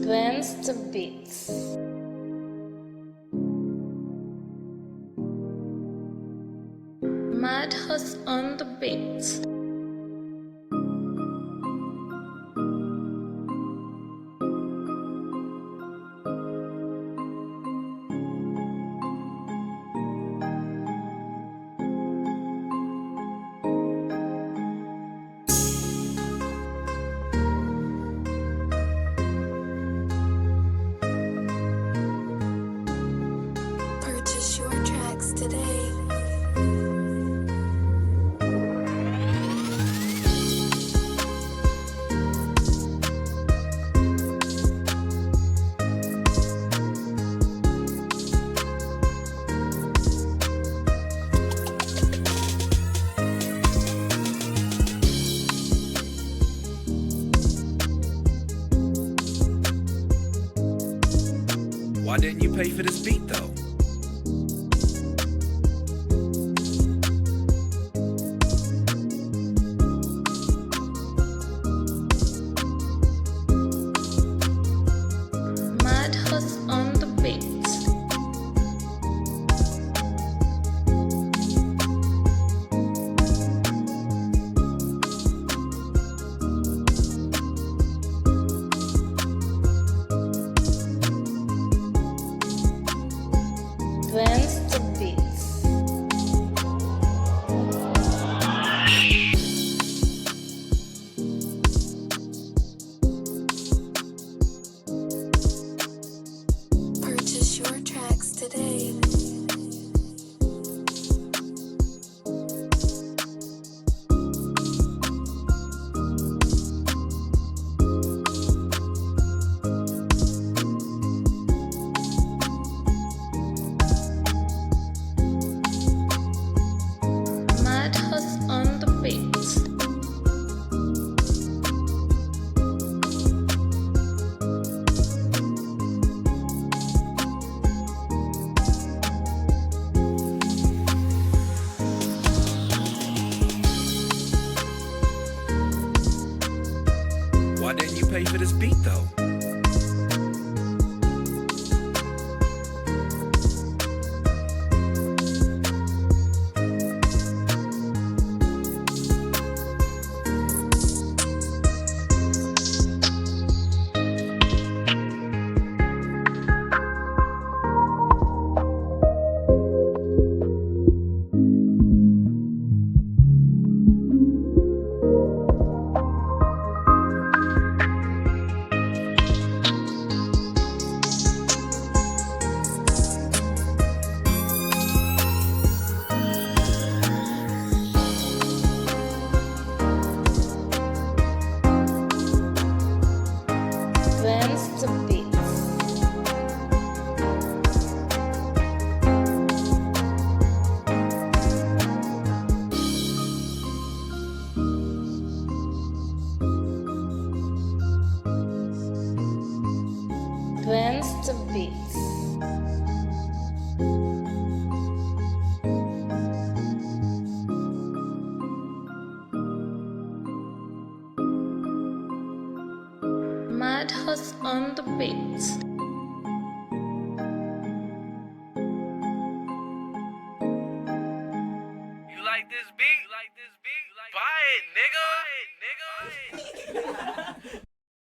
Advanced Beats. Madhouse on the beats. Purchase your tracks today. Why didn't you pay for this beat though? Madhouse on the beats. Advanced Beats. Purchase your tracks today. Madhouse on the beats. Why didn't you pay for this beat though? Advanced Beats. Advanced Beats. Madhouse on the beats. You like this beat? Buy it, nigga.